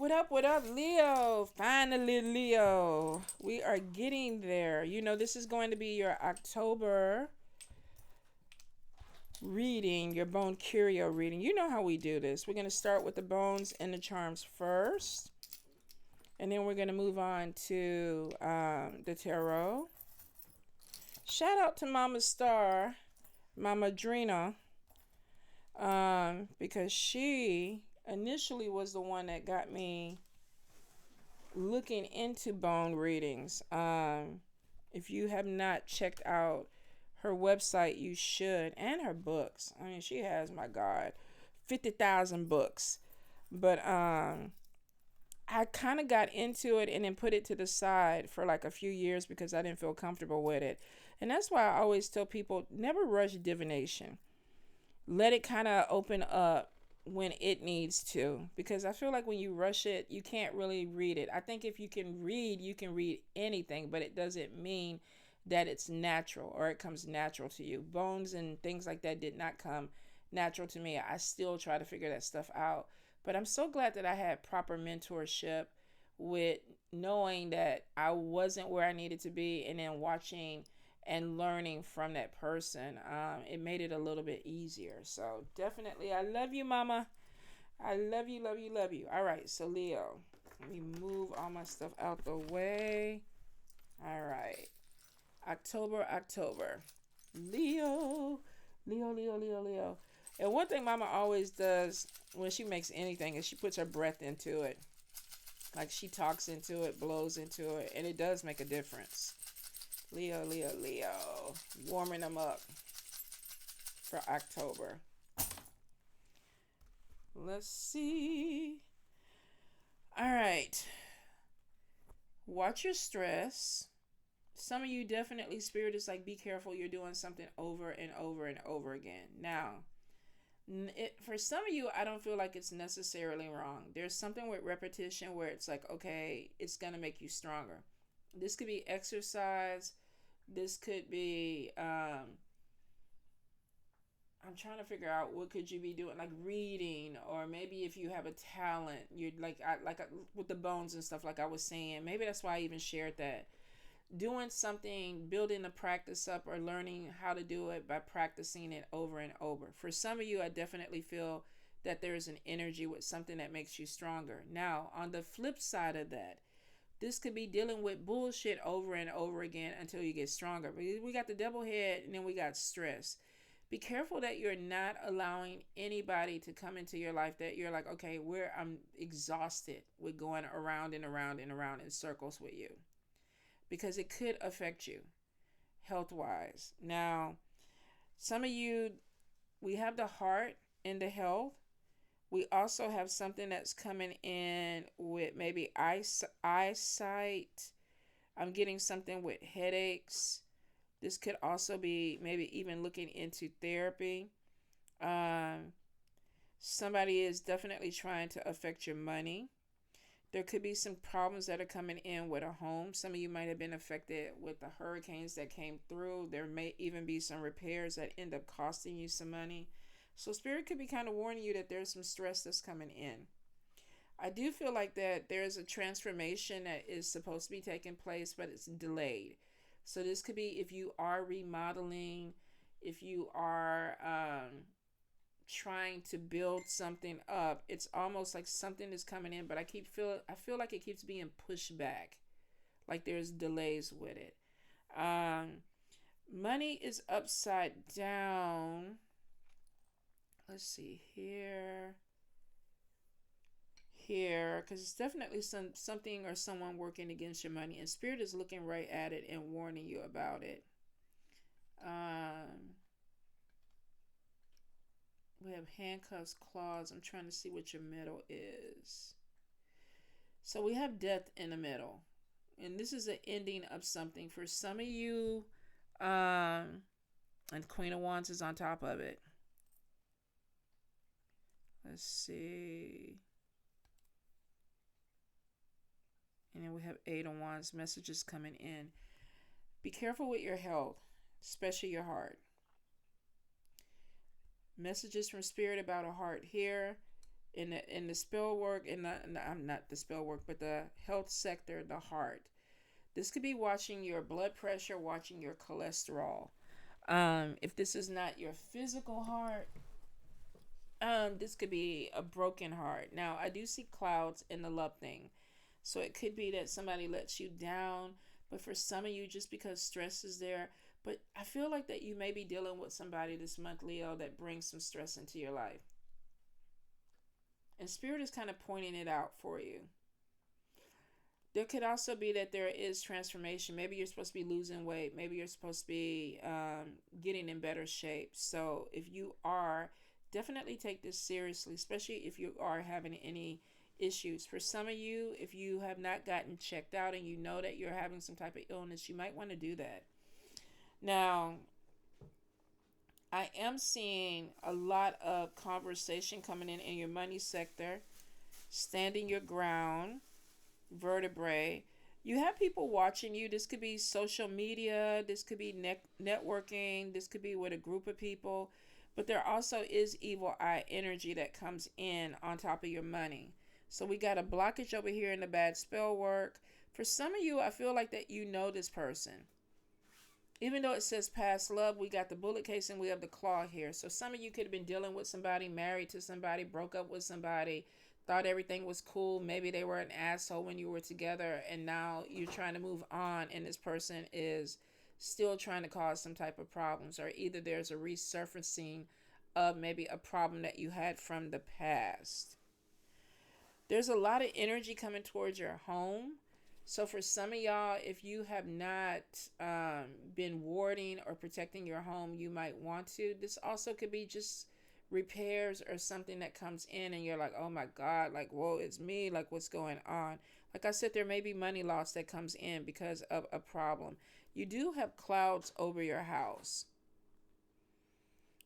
What up, Leo? Finally, Leo. We are getting there. You know, this is going to be your October reading, your bone curio reading. You know how we do this. We're going to start with the bones and the charms first. And then we're going to move on to the tarot. Shout out to Mama Star, Mama Drina, because she initially was the one that got me looking into bone readings. If you have not checked out her website, you should, and her books. I mean, she has, my God, 50,000 books. But I kind of got into it and then put it to the side for like a few years because I didn't feel comfortable with it. And that's why I always tell people, never rush divination. Let it kind of open up when it needs to, because I feel like when you rush it, you can't really read it. I think if you can read anything, but it doesn't mean that it's natural or it comes natural to you. Bones and things like that did not come natural to me. I still try to figure that stuff out, but I'm so glad that I had proper mentorship with knowing that I wasn't where I needed to be, and then watching and learning from that person. It made it a little bit easier. So definitely, I love you, Mama. I love you, love you, love you. All right, so Leo, let me move all my stuff out the way. All right, October. Leo, Leo. And one thing Mama always does when she makes anything is she puts her breath into it. Like she talks into it, blows into it, and it does make a difference. Leo. Warming them up for October. Let's see. All right. Watch your stress. Some of you definitely, Spirit is like, be careful, you're doing something over and over and over again. Now, for some of you, I don't feel like it's necessarily wrong. There's something with repetition where it's like, okay, it's going to make you stronger. This could be exercise. This could be, I'm trying to figure out what could you be doing, like reading, or maybe if you have a talent, you're with the bones and stuff, like I was saying. Maybe that's why I even shared that. Doing something, building the practice up, or learning how to do it by practicing it over and over. For some of you, I definitely feel that there's an energy with something that makes you stronger. Now, on the flip side of that, this could be dealing with bullshit over and over again until you get stronger. We got the double head, and then we got stress. Be careful that you're not allowing anybody to come into your life that you're like, okay, I'm exhausted with going around and around and around in circles with you. Because it could affect you health-wise. Now, some of you, we have the heart and the health. We also have something that's coming in with maybe eyesight. I'm getting something with headaches. This could also be maybe even looking into therapy. Somebody is definitely trying to affect your money. There could be some problems that are coming in with a home. Some of you might have been affected with the hurricanes that came through. There may even be some repairs that end up costing you some money. So Spirit could be kind of warning you that there's some stress that's coming in. I do feel like that there's a transformation that is supposed to be taking place, but it's delayed. So this could be if you are remodeling, if you are trying to build something up. It's almost like something is coming in, but I feel like it keeps being pushed back. Like there's delays with it. Money is upside down. Let's see here, because it's definitely something or someone working against your money, and Spirit is looking right at it and warning you about it. We have handcuffs, claws. I'm trying to see what your middle is. So we have death in the middle, and this is an ending of something for some of you. And Queen of Wands is on top of it. Let's see. And then we have Eight of Wands, messages coming in. Be careful with your health, especially your heart. Messages from Spirit about a heart here. in the spell work, I'm not the spell work, but the health sector, the heart. This could be watching your blood pressure, watching your cholesterol. If this is not your physical heart, this could be a broken heart. Now, I do see clouds in the love thing. So it could be that somebody lets you down, but for some of you, just because stress is there, but I feel like that you may be dealing with somebody this month, Leo, that brings some stress into your life. And Spirit is kind of pointing it out for you. There could also be that there is transformation. Maybe you're supposed to be losing weight. Maybe you're supposed to be getting in better shape. So if you are, definitely take this seriously, especially if you are having any issues. For some of you, if you have not gotten checked out and you know that you're having some type of illness, you might want to do that. Now, I am seeing a lot of conversation coming in your money sector, standing your ground, vertebrae. You have people watching you. This could be social media. This could be networking. This could be with a group of people. But there also is evil eye energy that comes in on top of your money. So we got a blockage over here in the bad spell work. For some of you, I feel like that you know this person. Even though it says past love, we got the bullet case and we have the claw here. So some of you could have been dealing with somebody, married to somebody, broke up with somebody, thought everything was cool. Maybe they were an asshole when you were together, and now you're trying to move on, and this person is still trying to cause some type of problems, or either there's a resurfacing of maybe a problem that you had from the past. There's a lot of energy coming towards your home. So for some of y'all, if you have not been warding or protecting your home, you might want to. This also could be just repairs or something that comes in and you're like, oh my God, like, whoa, it's me, like, what's going on? Like I said, there may be money loss that comes in because of a problem. You do have clouds over your house.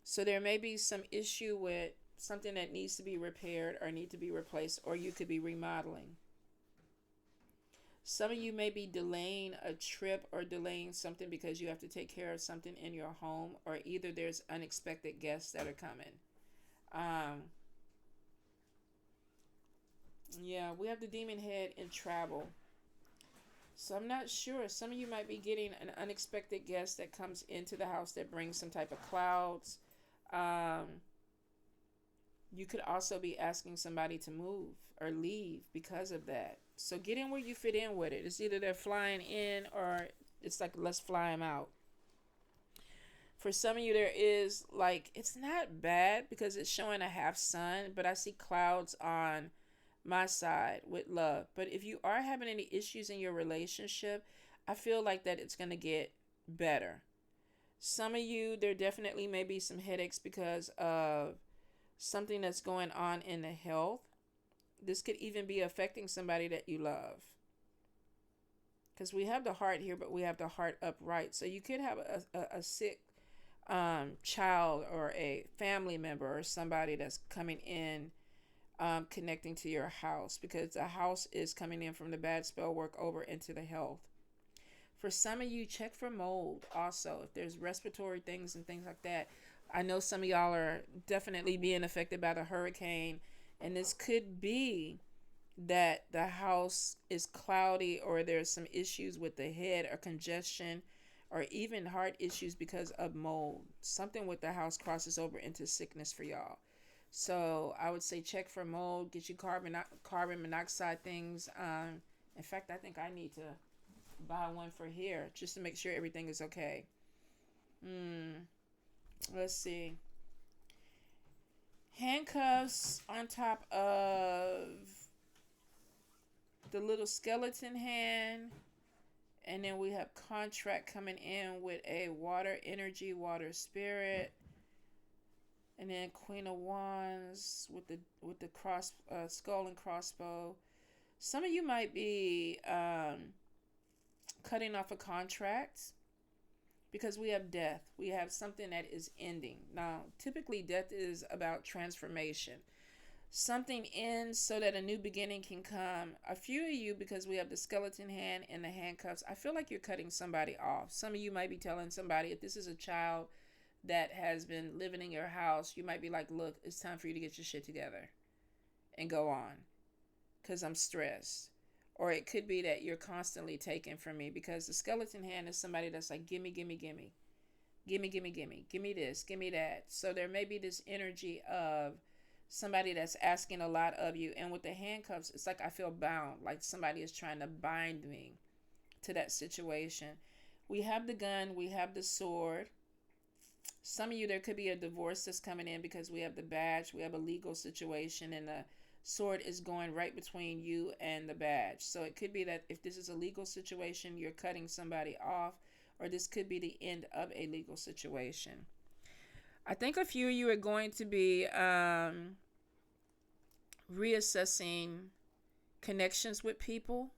So there may be some issue with something that needs to be repaired or need to be replaced, or you could be remodeling. Some of you may be delaying a trip or delaying something because you have to take care of something in your home, or either there's unexpected guests that are coming. Yeah, we have the demon head in travel. So I'm not sure. Some of you might be getting an unexpected guest that comes into the house that brings some type of clouds. You could also be asking somebody to move or leave because of that. So get in where you fit in with it. It's either they're flying in or it's like, let's fly them out. For some of you, there is like, it's not bad because it's showing a half sun, but I see clouds on my side with love. But if you are having any issues in your relationship, I feel like that it's going to get better. Some of you, there definitely may be some headaches because of something that's going on in the health. This could even be affecting somebody that you love. Because we have the heart here, but we have the heart upright. So you could have a sick child or a family member or somebody that's coming in, connecting to your house, because the house is coming in from the bad spell work over into the health. For some of you, check for mold also. If there's respiratory things and things like that. I know some of y'all are definitely being affected by the hurricane. And this could be that the house is cloudy, or there's some issues with the head or congestion, or even heart issues because of mold. Something with the house crosses over into sickness for y'all. So I would say check for mold, get you carbon monoxide things. In fact, I think I need to buy one for here just to make sure everything is okay. Let's see. Handcuffs on top of the little skeleton hand. And then we have contract coming in with a water energy, water spirit. And then Queen of Wands with the cross skull and crossbow. Some of you might be cutting off a contract because we have death. We have something that is ending. Now, typically death is about transformation. Something ends so that a new beginning can come. A few of you, because we have the skeleton hand and the handcuffs, I feel like you're cutting somebody off. Some of you might be telling somebody, if this is a child that has been living in your house, you might be like, look, it's time for you to get your shit together. and go on because I'm stressed. Or it could be that you're constantly taking from me, because the skeleton hand is somebody that's like, gimme, gimme, gimme. Gimme, gimme, gimme. Gimme this, gimme that. So there may be this energy of somebody that's asking a lot of you. And with the handcuffs, it's like I feel bound, like somebody is trying to bind me to that situation. We have the gun, we have the sword. Some of you, there could be a divorce that's coming in because we have the badge, we have a legal situation, and the sword is going right between you and the badge. So it could be that if this is a legal situation, you're cutting somebody off, or this could be the end of a legal situation. I think a few of you are going to be reassessing connections with people.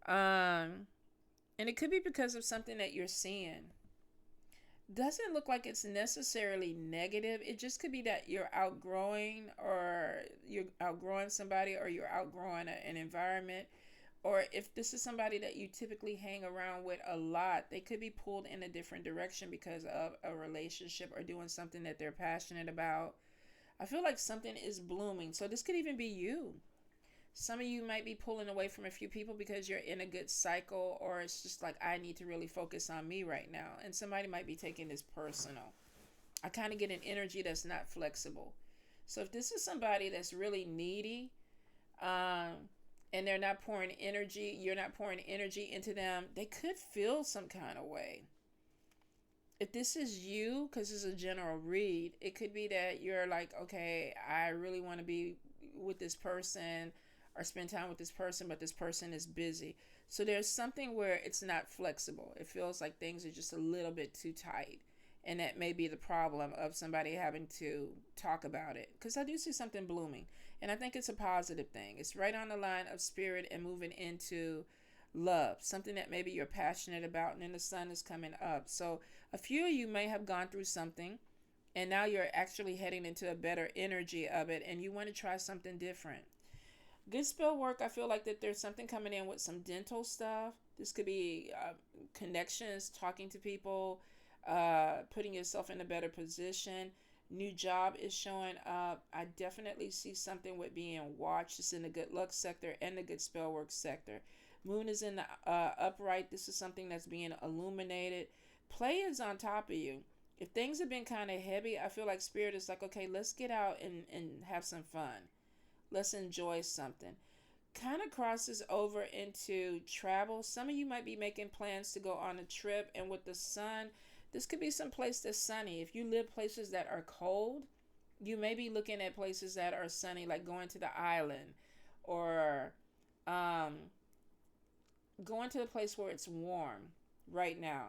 And it could be because of something that you're seeing. Doesn't look like it's necessarily negative. It just could be that you're outgrowing, or you're outgrowing somebody, or you're outgrowing an environment. Or if this is somebody that you typically hang around with a lot, they could be pulled in a different direction because of a relationship or doing something that they're passionate about. I feel like something is blooming. So this could even be you. Some of you might be pulling away from a few people because you're in a good cycle, or it's just like, I need to really focus on me right now. And somebody might be taking this personal. I kind of get an energy that's not flexible. So if this is somebody that's really needy, and they're not pouring energy, you're not pouring energy into them, they could feel some kind of way. If this is you, because it's a general read, it could be that you're like, okay, I really want to be with this person or spend time with this person, but this person is busy. So there's something where it's not flexible. It feels like things are just a little bit too tight. And that may be the problem of somebody having to talk about it. Because I do see something blooming. And I think it's a positive thing. It's right on the line of spirit and moving into love. Something that maybe you're passionate about, and then the sun is coming up. So a few of you may have gone through something, and now you're actually heading into a better energy of it, and you want to try something different. Good spell work. I feel like that there's something coming in with some dental stuff. This could be connections, talking to people, putting yourself in a better position. New job is showing up. I definitely see something with being watched. It's in the good luck sector and the good spell work sector. Moon is in the upright. This is something that's being illuminated. Play is on top of you. If things have been kind of heavy, I feel like spirit is like, okay, let's get out and have some fun. Let's enjoy something. Kind of crosses over into travel. Some of you might be making plans to go on a trip, and with the sun, this could be some place that's sunny. If you live places that are cold, you may be looking at places that are sunny, like going to the island, or going to a place where it's warm right now.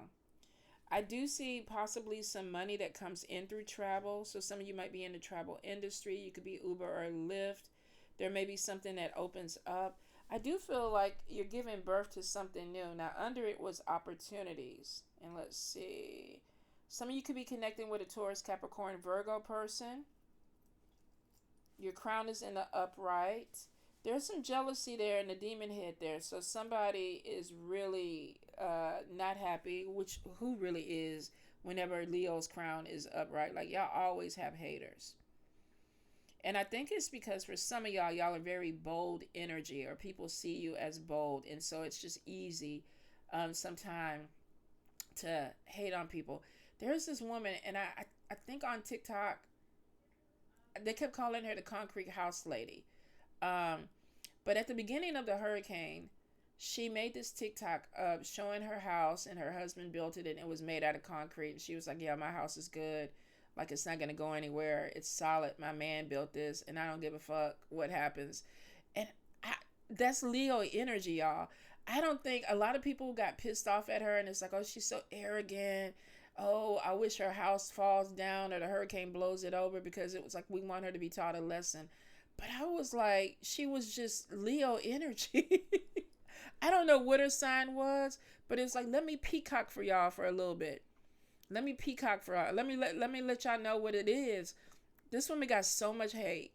I do see possibly some money that comes in through travel. So some of you might be in the travel industry. You could be Uber or Lyft. There may be something that opens up. I do feel like you're giving birth to something new. Now, under it was opportunities. And let's see. Some of you could be connecting with a Taurus, Capricorn, Virgo person. Your crown is in the upright. There's some jealousy there in the demon head there. So somebody is really not happy, which who really is whenever Leo's crown is upright. Like, y'all always have haters. And I think it's because for some of y'all are very bold energy, or people see you as bold. And so it's just easy sometimes to hate on people. There's this woman, and I think on TikTok, they kept calling her the concrete house lady. But at the beginning of the hurricane, she made this TikTok showing her house, and her husband built it, and it was made out of concrete. And she was like, yeah, my house is good. Like, it's not going to go anywhere. It's solid. My man built this, and I don't give a fuck what happens. And that's Leo energy, y'all. I don't think a lot of people got pissed off at her, and it's like, oh, she's so arrogant. Oh, I wish her house falls down or the hurricane blows it over, because it was like, we want her to be taught a lesson. But I was like, she was just Leo energy. I don't know what her sign was, but it's like, let me peacock for y'all for a little bit. Let me peacock for y'all. Let me let y'all know what it is. This woman got so much hate.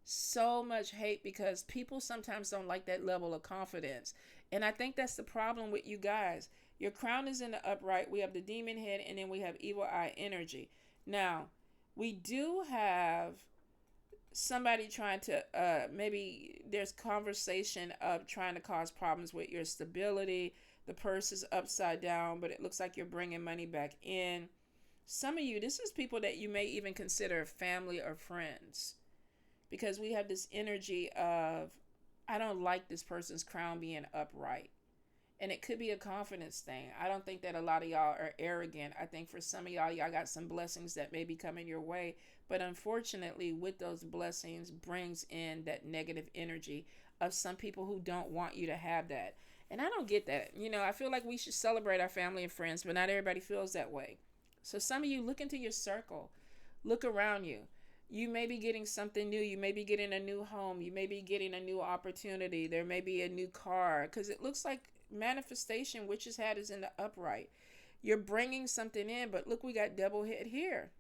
So much hate because people sometimes don't like that level of confidence. And I think that's the problem with you guys. Your crown is in the upright. We have the demon head, and then we have evil eye energy. Now, we do have somebody trying to maybe there's conversation of trying to cause problems with your stability. The purse is upside down, but it looks like you're bringing money back in. Some of you, this is people that you may even consider family or friends, because we have this energy of, I don't like this person's crown being upright. And it could be a confidence thing. I don't think that a lot of y'all are arrogant. I think for some of y'all got some blessings that may be coming your way. But unfortunately, with those blessings brings in that negative energy of some people who don't want you to have that. And I don't get that. I feel like we should celebrate our family and friends, but not everybody feels that way. So some of you, look into your circle. Look around you. You may be getting something new. You may be getting a new home. You may be getting a new opportunity. There may be a new car, because it looks like manifestation, witch's hat is in the upright. You're bringing something in, but look, we got double hit here.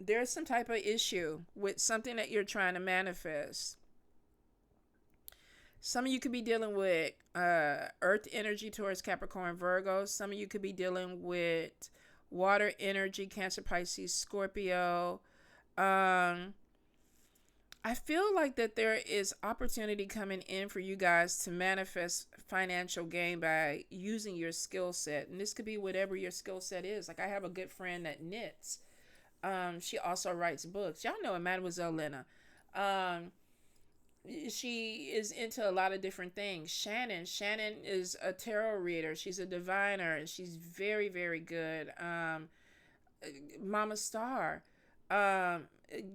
There's some type of issue with something that you're trying to manifest. Some of you could be dealing with earth energy towards Capricorn, Virgo. Some of you could be dealing with water energy, Cancer, Pisces, Scorpio. I feel like that there is opportunity coming in for you guys to manifest financial gain by using your skill set. And this could be whatever your skill set is. Like, I have a good friend that knits. She also writes books. Y'all know Mademoiselle Lena. She is into a lot of different things. Shannon is a tarot reader. She's a diviner, and she's very, very good. Mama Star.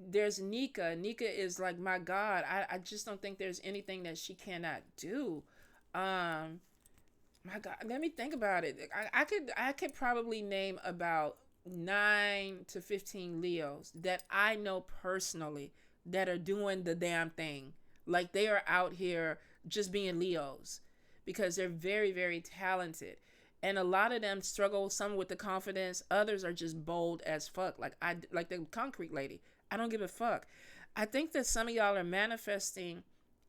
There's Nika. Nika is like, my God. I just don't think there's anything that she cannot do. My God, let me think about it. I could probably name about 9 to 15 Leos that I know personally that are doing the damn thing. Like, they are out here just being Leos, because they're very, very talented. And a lot of them struggle, some with the confidence. Others are just bold as fuck. Like the concrete lady. I don't give a fuck. I think that some of y'all are manifesting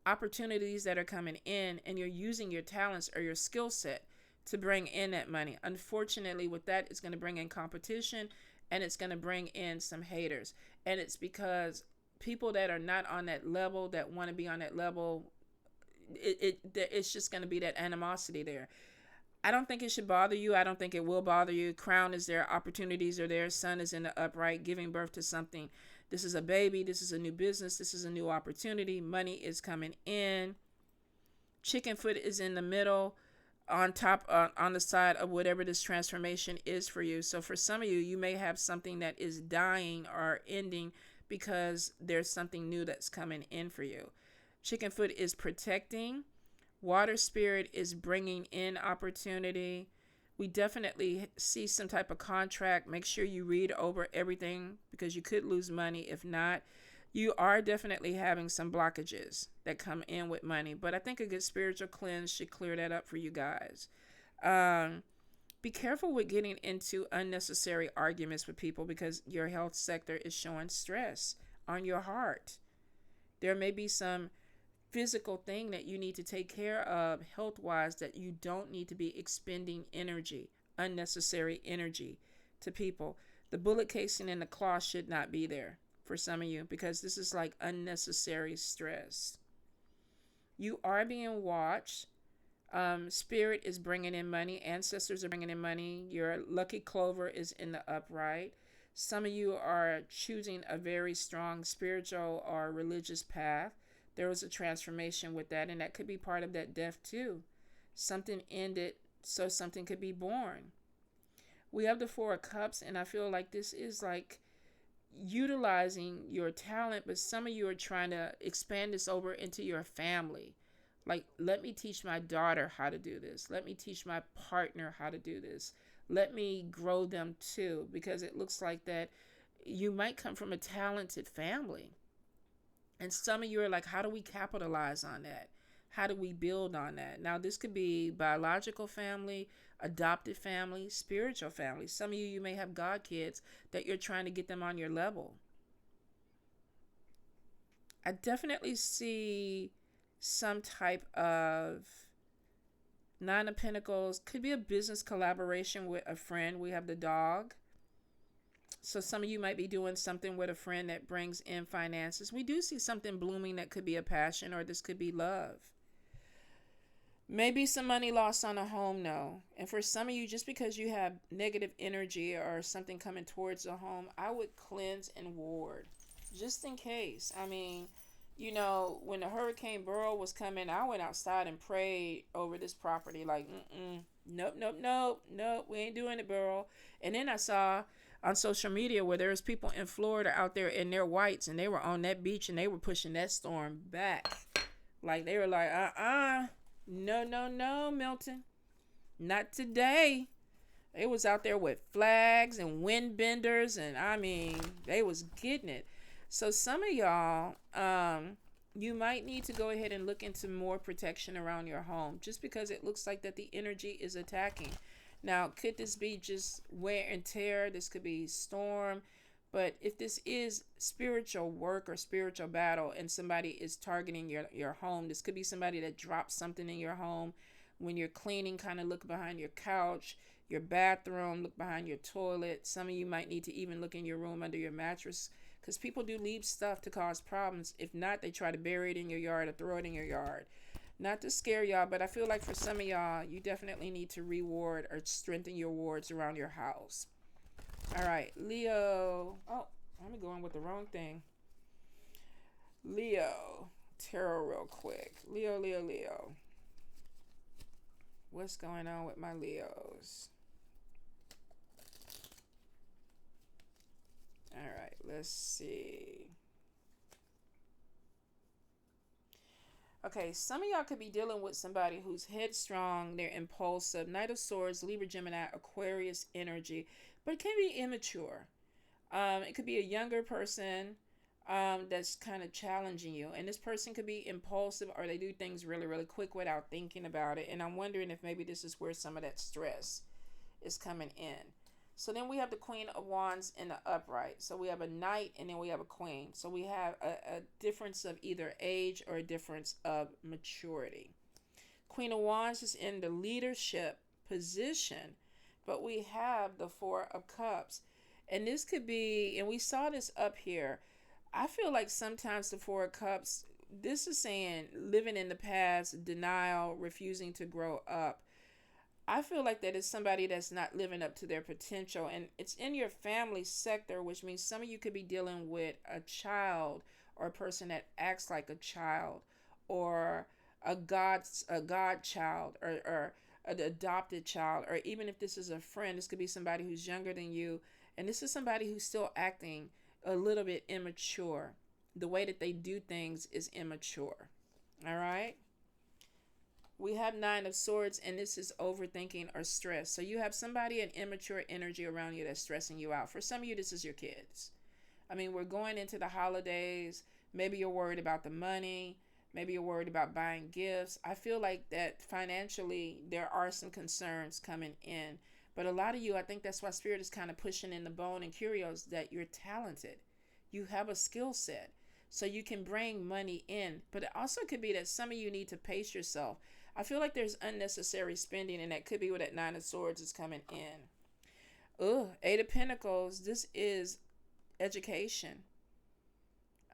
opportunities that are coming in, and you're using your talents or your skill set to bring in that money. Unfortunately, with that, it's going to bring in competition, and it's going to bring in some haters. And it's because people that are not on that level, that want to be on that level, it's just going to be that animosity there. I don't think it should bother you. I don't think it will bother you. Crown is there. Opportunities are there. Sun is in the upright, giving birth to something. This is a baby. This is a new business. This is a new opportunity. Money is coming in. Chicken foot is in the middle, on top, on the side of whatever this transformation is for you. So for some of you, you may have something that is dying or ending because there's something new that's coming in for you. Chicken foot is protecting. Water spirit is bringing in opportunity. We definitely see some type of contract. Make sure you read over everything, because you could lose money. If not, you are definitely having some blockages that come in with money. But I think a good spiritual cleanse should clear that up for you guys. Be careful with getting into unnecessary arguments with people, because your health sector is showing stress on your heart. There may be some physical thing that you need to take care of health-wise, that you don't need to be expending energy, unnecessary energy, to people. The bullet casing in the cloth should not be there for some of you, because this is like unnecessary stress. You are being watched. Spirit is bringing in money. Ancestors are bringing in money. Your lucky clover is in the upright. Some of you are choosing a very strong spiritual or religious path. There was a transformation with that, and that could be part of that death too. Something ended so something could be born. We have the Four of Cups, and I feel like this is like utilizing your talent, but some of you are trying to expand this over into your family. Like, let me teach my daughter how to do this. Let me teach my partner how to do this. Let me grow them too, because it looks like that you might come from a talented family. And some of you are like, how do we capitalize on that? How do we build on that? Now, this could be biological family, adopted family, spiritual family. Some of you may have God kids that you're trying to get them on your level. I definitely see some type of Nine of Pentacles. Could be a business collaboration with a friend. We have the dog. So some of you might be doing something with a friend that brings in finances. We do see something blooming that could be a passion, or this could be love. Maybe some money lost on a home, no. And for some of you, just because you have negative energy or something coming towards the home, I would cleanse and ward just in case. I mean, when the Hurricane Burrow was coming, I went outside and prayed over this property like, nope, nope, nope, nope, we ain't doing it, Burrow. And then I saw on social media where there's people in Florida out there and they're whites and they were on that beach and they were pushing that storm back. Like they were like, no, no, no, Milton. Not today. They was out there with flags and wind benders, and I mean, they was getting it. So some of y'all, you might need to go ahead and look into more protection around your home, just because it looks like that the energy is attacking. Now, could this be just wear and tear? This could be storm. But if this is spiritual work or spiritual battle and somebody is targeting your home, this could be somebody that drops something in your home. When you're cleaning, kind of look behind your couch, your bathroom, look behind your toilet. Some of you might need to even look in your room under your mattress, because people do leave stuff to cause problems. If not, they try to bury it in your yard or throw it in your yard. Not to scare y'all, but I feel like for some of y'all, you definitely need to reward or strengthen your wards around your house. All right, Leo. Oh, I'm going with the wrong thing. Leo. Tarot real quick. Leo. What's going on with my Leos? All right, let's see. Okay, some of y'all could be dealing with somebody who's headstrong, they're impulsive, Knight of Swords, Libra, Gemini, Aquarius energy, but it can be immature. It could be a younger person that's kind of challenging you. And this person could be impulsive, or they do things really, really quick without thinking about it. And I'm wondering if maybe this is where some of that stress is coming in. So then we have the Queen of Wands in the upright. So we have a Knight and then we have a Queen. So we have a difference of either age or a difference of maturity. Queen of Wands is in the leadership position, but we have the Four of Cups. And this could be, and we saw this up here, I feel like sometimes the Four of Cups, this is saying living in the past, denial, refusing to grow up. I feel like that is somebody that's not living up to their potential, and it's in your family sector, which means some of you could be dealing with a child or a person that acts like a child, or a godchild, or an adopted child, or even if this is a friend, this could be somebody who's younger than you, and this is somebody who's still acting a little bit immature. The way that they do things is immature. All right. We have Nine of Swords, and this is overthinking or stress. So you have somebody in immature energy around you that's stressing you out. For some of you, this is your kids. I mean, we're going into the holidays. Maybe you're worried about the money. Maybe you're worried about buying gifts. I feel like that financially, there are some concerns coming in. But a lot of you, I think that's why Spirit is kind of pushing in the bone and curios that you're talented. You have a skill set, so you can bring money in. But it also could be that some of you need to pace yourself. I feel like there's unnecessary spending, and that could be where that Nine of Swords is coming in. Eight of Pentacles. This is education,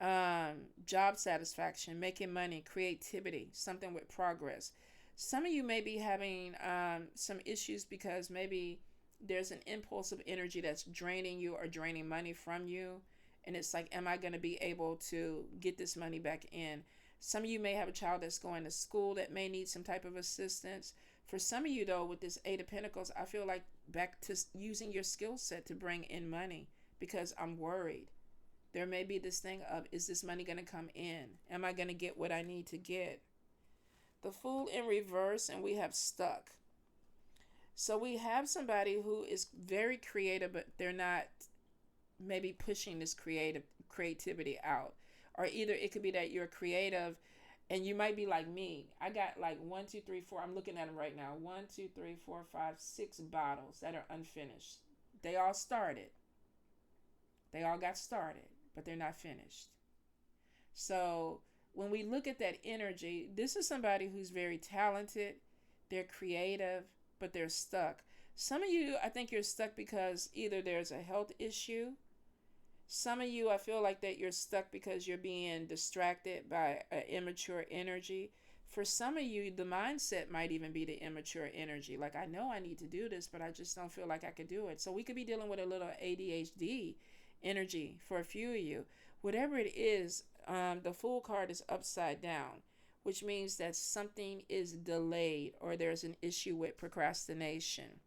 job satisfaction, making money, creativity, something with progress. Some of you may be having some issues because maybe there's an impulsive energy that's draining you or draining money from you. And it's like, am I going to be able to get this money back in? Some of you may have a child that's going to school that may need some type of assistance. For some of you, though, with this Eight of Pentacles, I feel like back to using your skill set to bring in money, because I'm worried. There may be this thing of, is this money going to come in? Am I going to get what I need to get? The Fool in reverse, and we have stuck. So we have somebody who is very creative, but they're not maybe pushing this creativity out. Or either it could be that you're creative and you might be like me. I got like 1, 2, 3, 4. I'm looking at them right now. 1, 2, 3, 4, 5, 6 bottles that are unfinished. They all started. They all got started, but they're not finished. So when we look at that energy, this is somebody who's very talented. They're creative, but they're stuck. Some of you, I think you're stuck because either there's a health issue. Some of you, I feel like that you're stuck because you're being distracted by an immature energy. For some of you, the mindset might even be the immature energy. Like, I know I need to do this, but I just don't feel like I could do it. So we could be dealing with a little ADHD energy for a few of you. Whatever it is, the Fool card is upside down, which means that something is delayed or there's an issue with procrastination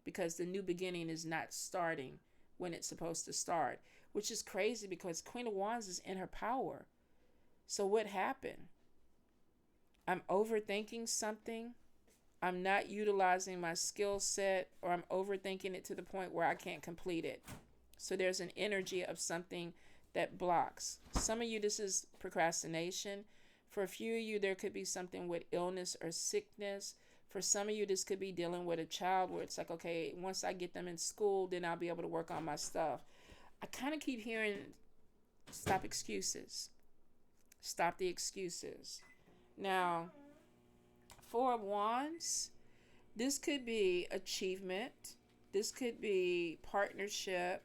because the new beginning is not starting when it's supposed to start, which is crazy because Queen of Wands is in her power. So what happened? I'm overthinking something. I'm not utilizing my skill set, or I'm overthinking it to the point where I can't complete it. So there's an energy of something that blocks. Some of you, this is procrastination. For a few of you, there could be something with illness or sickness. For some of you, this could be dealing with a child where it's like, okay, once I get them in school, then I'll be able to work on my stuff. I kind of keep hearing, stop excuses. Stop the excuses. Now, Four of Wands, this could be achievement. This could be partnership.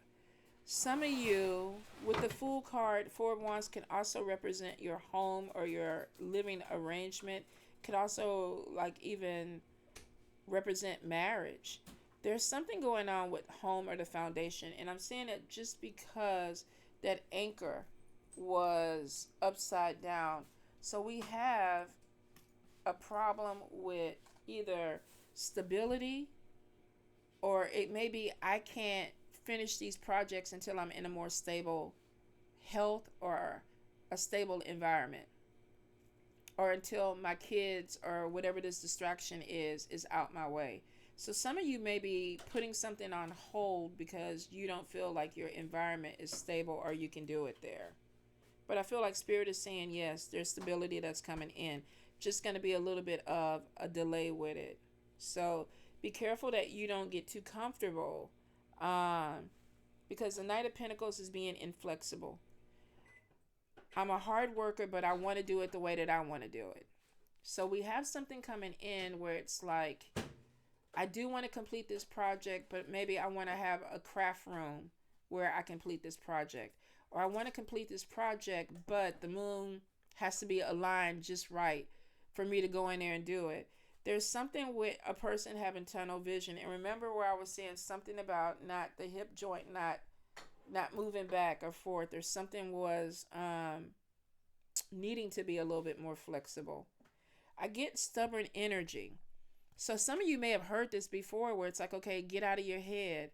Some of you, with the Fool card, Four of Wands can also represent your home or your living arrangement. Could also like even represent marriage. There's something going on with home or the foundation, and I'm saying it just because that anchor was upside down. So we have a problem with either stability, or it may be I can't finish these projects until I'm in a more stable health or a stable environment, or until my kids or whatever this distraction is out my way. So some of you may be putting something on hold because you don't feel like your environment is stable or you can do it there. But I feel like Spirit is saying, yes, there's stability that's coming in. Just going to be a little bit of a delay with it. So be careful that you don't get too comfortable, because the Knight of Pentacles is being inflexible. I'm a hard worker, but I want to do it the way that I want to do it. So we have something coming in where it's like, I do want to complete this project, but maybe I want to have a craft room where I complete this project. Or I want to complete this project, but the moon has to be aligned just right for me to go in there and do it. There's something with a person having tunnel vision. And remember where I was saying something about not the hip joint, not moving back or forth, or something was needing to be a little bit more flexible. I get stubborn energy. So some of you may have heard this before where it's like, okay, get out of your head.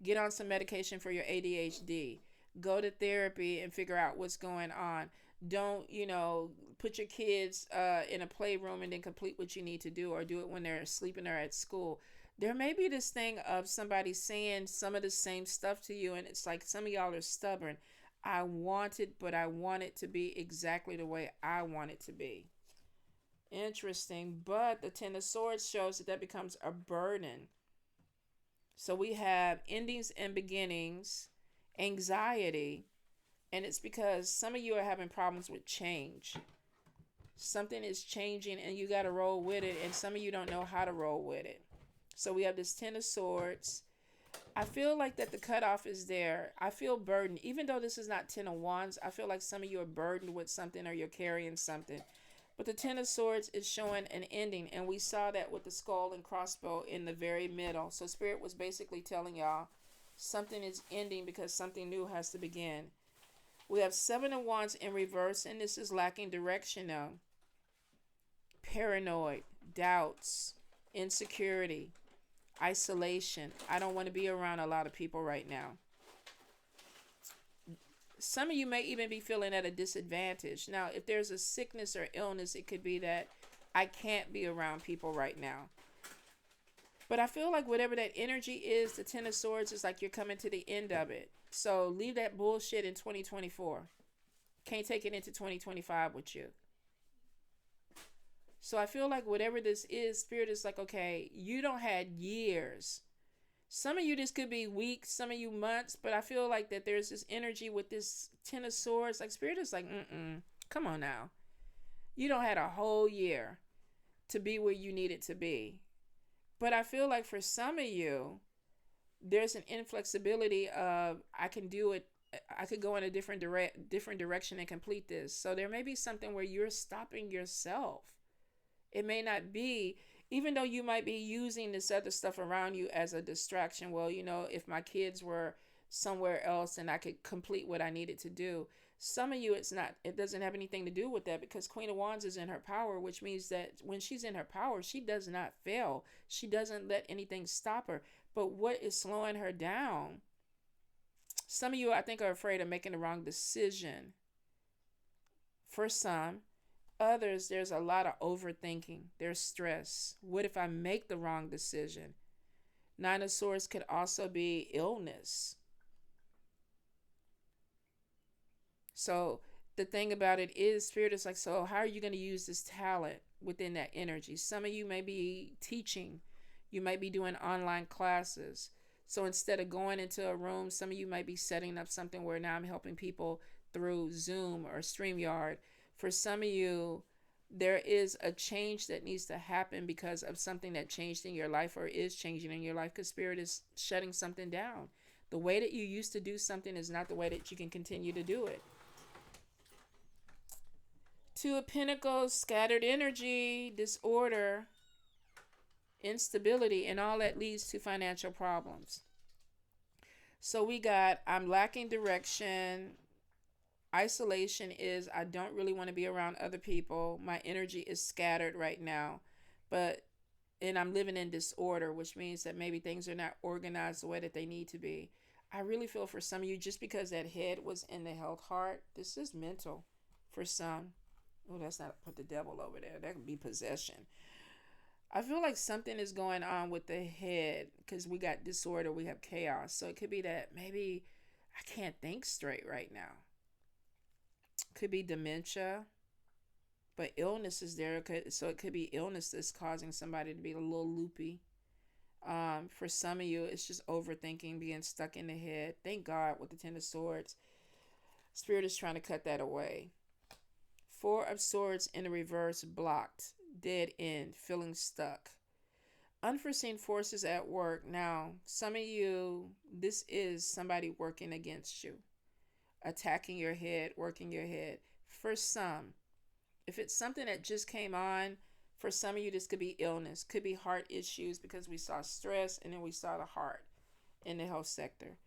Get on some medication for your ADHD. Go to therapy and figure out what's going on. Don't, put your kids in a playroom and then complete what you need to do, or do it when they're sleeping or at school. There may be this thing of somebody saying some of the same stuff to you, and it's like some of y'all are stubborn. I want it, but I want it to be exactly the way I want it to be. Interesting. But the Ten of Swords shows that becomes a burden. So we have endings and beginnings, anxiety, and it's because some of you are having problems with change. Something is changing and you got to roll with it, and some of you don't know how to roll with it. So we have this Ten of Swords. I feel like that the cutoff is there. I feel burdened. Even though this is not Ten of Wands, I feel like some of you are burdened with something or you're carrying something. But the Ten of Swords is showing an ending, and we saw that with the skull and crossbow in the very middle. So Spirit was basically telling y'all something is ending because something new has to begin. We have Seven of Wands in reverse, and this is lacking direction now. Paranoid, doubts, insecurity, isolation. I don't want to be around a lot of people right now. Some of you may even be feeling at a disadvantage. Now, if there's a sickness or illness, it could be that I can't be around people right now. But I feel like whatever that energy is, the Ten of Swords is like you're coming to the end of it. So leave that bullshit in 2024. Can't take it into 2025 with you. So I feel like whatever this is, Spirit is like, okay, you don't have years. Some of you, this could be weeks, some of you months, but I feel like that there's this energy with this Ten of Swords. Like Spirit is like, come on now. You don't have a whole year to be where you need it to be. But I feel like for some of you, there's an inflexibility of I can do it. I could go in a different direction and complete this. So there may be something where you're stopping yourself. It may not be, even though you might be using this other stuff around you as a distraction. Well, if my kids were somewhere else and I could complete what I needed to do. Some of you, it doesn't have anything to do with that, because Queen of Wands is in her power, which means that when she's in her power, she does not fail. She doesn't let anything stop her. But what is slowing her down? Some of you, I think, are afraid of making the wrong decision. For some. Others, there's a lot of overthinking. There's stress. What if I make the wrong decision? Nine of Swords could also be illness. So the thing about it is, Spirit is like, so how are you going to use this talent within that energy? Some of you may be teaching. You might be doing online classes. So instead of going into a room, some of you might be setting up something where now I'm helping people through Zoom or StreamYard. For some of you, there is a change that needs to happen because of something that changed in your life or is changing in your life, because Spirit is shutting something down. The way that you used to do something is not the way that you can continue to do it. Two of Pentacles, scattered energy, disorder, instability, and all that leads to financial problems. So we got, I'm lacking direction. Isolation is, I don't really want to be around other people. My energy is scattered right now. And I'm living in disorder, which means that maybe things are not organized the way that they need to be. I really feel for some of you, just because that head was in the health heart, this is mental for some. Oh, that's not put the devil over there. That could be possession. I feel like something is going on with the head, because we got disorder, we have chaos. So it could be that maybe I can't think straight right now. Could be dementia, but illness is there. So it could be illness that's causing somebody to be a little loopy. For some of you, it's just overthinking, being stuck in the head. Thank God with the Ten of Swords, Spirit is trying to cut that away. Four of Swords in the reverse, blocked, dead end, feeling stuck. Unforeseen forces at work. Now, some of you, this is somebody working against you, attacking your head, working your head. For some, if it's something that just came on, for some of you, this could be illness, could be heart issues, because we saw stress and then we saw the heart in the health sector.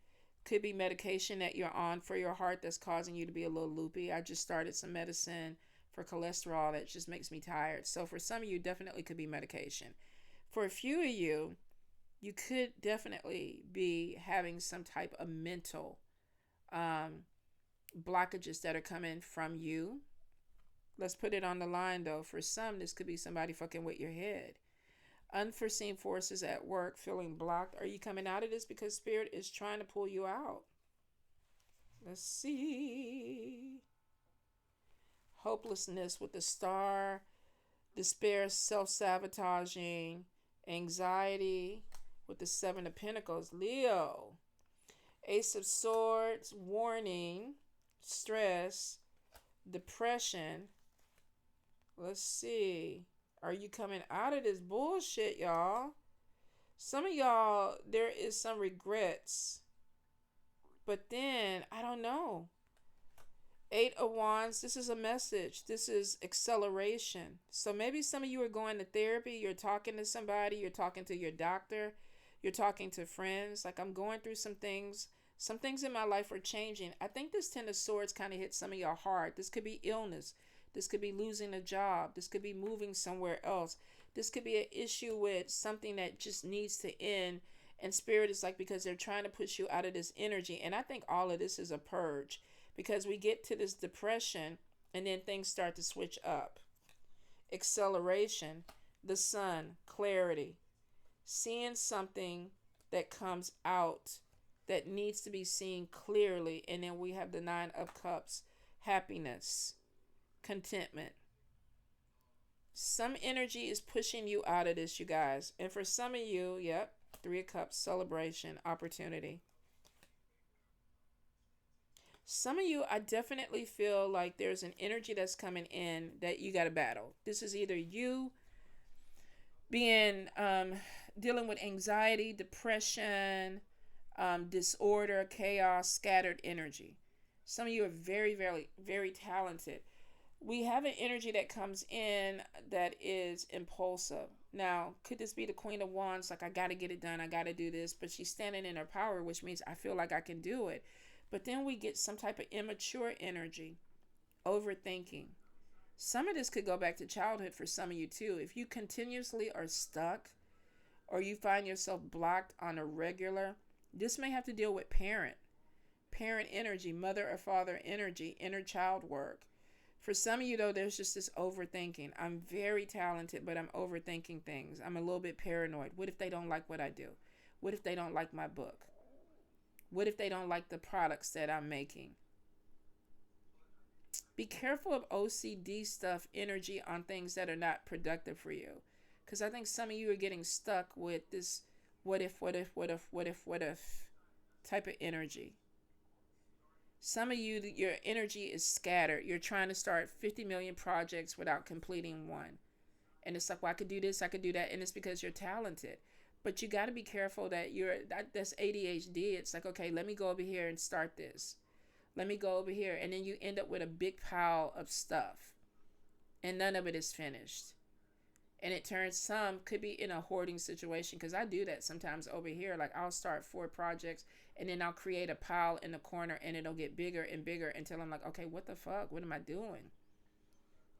Could be medication that you're on for your heart that's causing you to be a little loopy. I just started some medicine for cholesterol that just makes me tired. So for some of you, definitely could be medication. For a few of you, you could definitely be having some type of mental blockages that are coming from you. Let's put it on the line though. For some, this could be somebody fucking with your head. Unforeseen forces at work, feeling blocked. Are you coming out of this because Spirit is trying to pull you out? Let's see. Hopelessness with the Star. Despair, self-sabotaging. Anxiety with the Seven of Pentacles. Leo. Ace of Swords, warning. Stress. Depression. Let's see. Are you coming out of this bullshit, y'all? Some of y'all, there is some regrets. But then, I don't know. Eight of Wands, this is a message. This is acceleration. So maybe some of you are going to therapy. You're talking to somebody. You're talking to your doctor. You're talking to friends. Like, I'm going through some things. Some things in my life are changing. I think this Ten of Swords kind of hit some of y'all hard. This could be illness. This could be losing a job. This could be moving somewhere else. This could be an issue with something that just needs to end. And Spirit is like, because they're trying to push you out of this energy. And I think all of this is a purge. Because we get to this depression and then things start to switch up. Acceleration. The Sun. Clarity. Seeing something that comes out that needs to be seen clearly. And then we have the Nine of Cups. Happiness. Contentment. Some energy is pushing you out of this, you guys. And for some of you, yep, Three of Cups, celebration, opportunity. Some of you, I definitely feel like there's an energy that's coming in that you got to battle. This is either you being dealing with anxiety, depression, disorder, chaos, scattered energy. Some of you are very, very, very talented. We have an energy that comes in that is impulsive. Now, could this be the Queen of Wands? Like, I got to get it done. I got to do this. But she's standing in her power, which means I feel like I can do it. But then we get some type of immature energy, overthinking. Some of this could go back to childhood for some of you too. If you continuously are stuck or you find yourself blocked on a regular, this may have to deal with parent energy, mother or father energy, inner child work. For some of you, though, there's just this overthinking. I'm very talented, but I'm overthinking things. I'm a little bit paranoid. What if they don't like what I do? What if they don't like my book? What if they don't like the products that I'm making? Be careful of OCD stuff, energy on things that are not productive for you. Because I think some of you are getting stuck with this what if type of energy. Some of you, your energy is scattered. You're trying to start 50 million projects without completing one. And it's like, well, I could do this, I could do that. And it's because you're talented. But you got to be careful that that's ADHD. It's like, okay, let me go over here and start this. Let me go over here. And then you end up with a big pile of stuff. And none of it is finished. And it turns, some could be in a hoarding situation, because I do that sometimes over here. Like, I'll start 4 projects and then I'll create a pile in the corner and it'll get bigger and bigger until I'm like, okay, what the fuck? What am I doing?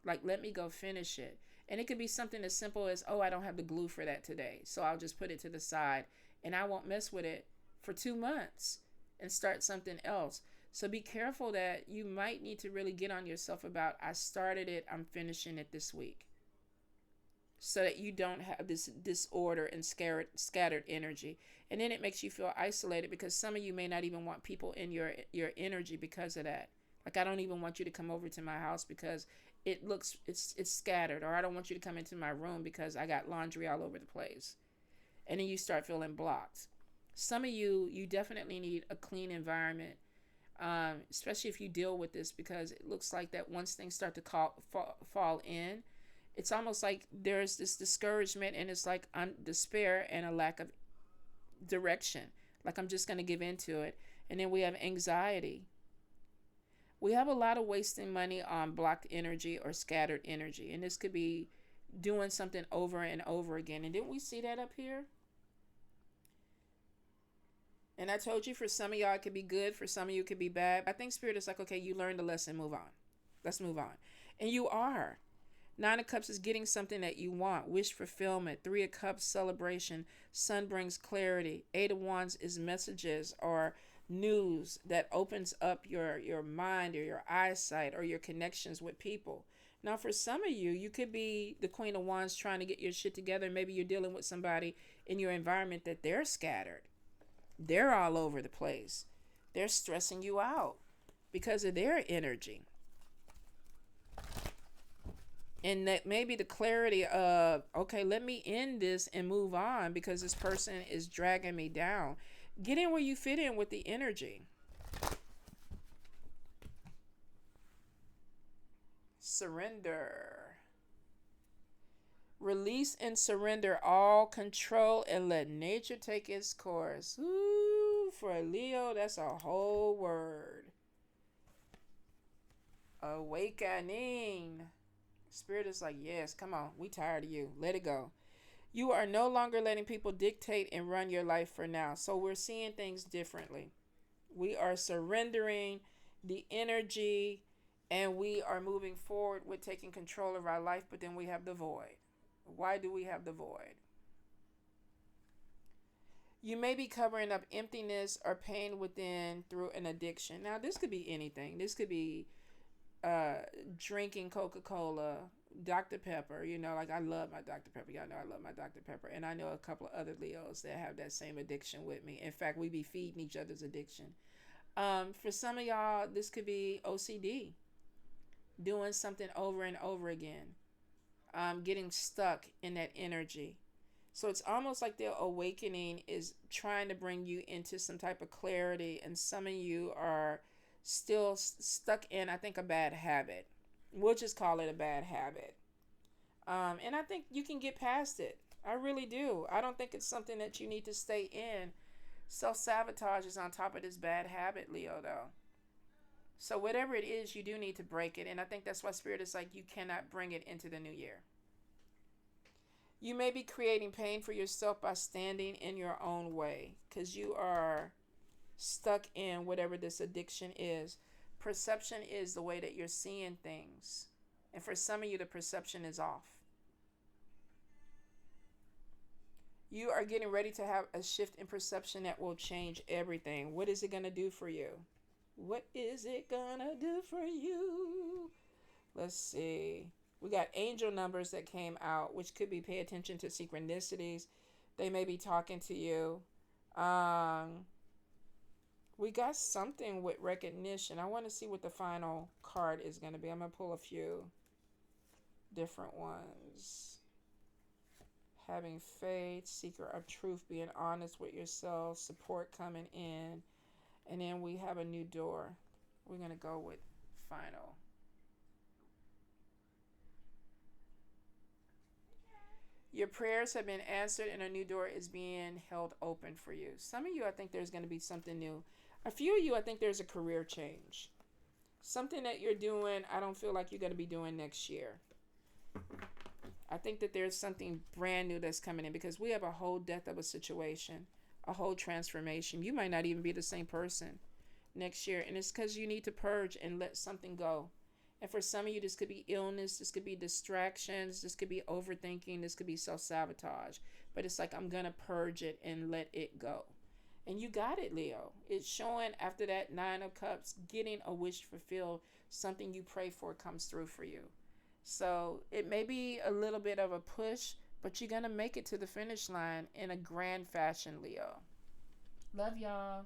Like, let me go finish it. And it could be something as simple as, oh, I don't have the glue for that today, so I'll just put it to the side and I won't mess with it for 2 months and start something else. So be careful that you might need to really get on yourself about, I started it, I'm finishing it this week. So that you don't have this disorder and scattered energy. And then it makes you feel isolated, because some of you may not even want people in your energy because of that. Like, I don't even want you to come over to my house because it's scattered. Or I don't want you to come into my room because I got laundry all over the place. And then you start feeling blocked. Some of you definitely need a clean environment, especially if you deal with this, because it looks like that once things start to fall in, it's almost like there's this discouragement, and it's like despair and a lack of direction. Like, I'm just going to give into it. And then we have anxiety. We have a lot of wasting money on blocked energy or scattered energy. And this could be doing something over and over again. And didn't we see that up here? And I told you, for some of y'all it could be good, for some of you it could be bad. I think Spirit is like, okay, you learned the lesson, move on. Let's move on. And you are. 9 of Cups is getting something that you want, wish fulfillment. 3 of Cups, celebration. Sun brings clarity. 8 of Wands is messages or news that opens up your mind or your eyesight or your connections with people. Now, for some of you, you could be the Queen of Wands trying to get your shit together. Maybe you're dealing with somebody in your environment that they're scattered. They're all over the place. They're stressing you out because of their energy. And that maybe the clarity of, okay, let me end this and move on because this person is dragging me down. Get in where you fit in with the energy. Surrender. Release and surrender all control and let nature take its course. Ooh, for Leo, that's a whole word. Awakening. Spirit is like, yes, come on. We tired of you. Let it go. You are no longer letting people dictate and run your life for now. So we're seeing things differently. We are surrendering the energy and we are moving forward with taking control of our life. But then we have the void. Why do we have the void? You may be covering up emptiness or pain within through an addiction. Now, this could be anything. This could be drinking Coca-Cola, Dr. Pepper. You know, like, I love my Dr. Pepper. Y'all know I love my Dr. Pepper. And I know a couple of other Leos that have that same addiction with me. In fact, we be feeding each other's addiction. For some of y'all, this could be OCD. Doing something over and over again. Getting stuck in that energy. So it's almost like the awakening is trying to bring you into some type of clarity. And some of you are still stuck in, I think, a bad habit. We'll just call it a bad habit. And I think you can get past it. I really do. I don't think it's something that you need to stay in. Self-sabotage is on top of this bad habit, Leo, though. So whatever it is, you do need to break it. And I think that's why Spirit is like, you cannot bring it into the new year. You may be creating pain for yourself by standing in your own way, because you are stuck in whatever this addiction is. Perception is the way that you're seeing things. And for some of you, the perception is off. You are getting ready to have a shift in perception that will change everything. What is it going to do for you? What is it going to do for you? Let's see. We got angel numbers that came out, which could be pay attention to synchronicities. They may be talking to you. We got something with recognition. I want to see what the final card is going to be. I'm going to pull a few different ones. Having faith, seeker of truth, being honest with yourself, support coming in. And then we have a new door. We're going to go with final. Your prayers have been answered and a new door is being held open for you. Some of you, I think there's going to be something new. A few of you, I think there's a career change. Something that you're doing, I don't feel like you're going to be doing next year. I think that there's something brand new that's coming in, because we have a whole death of a situation, a whole transformation. You might not even be the same person next year. And it's because you need to purge and let something go. And for some of you, this could be illness, this could be distractions, this could be overthinking, this could be self-sabotage. But it's like, I'm going to purge it and let it go. And you got it, Leo. It's showing after that 9 of Cups, getting a wish fulfilled, something you pray for comes through for you. So it may be a little bit of a push, but you're going to make it to the finish line in a grand fashion, Leo. Love y'all.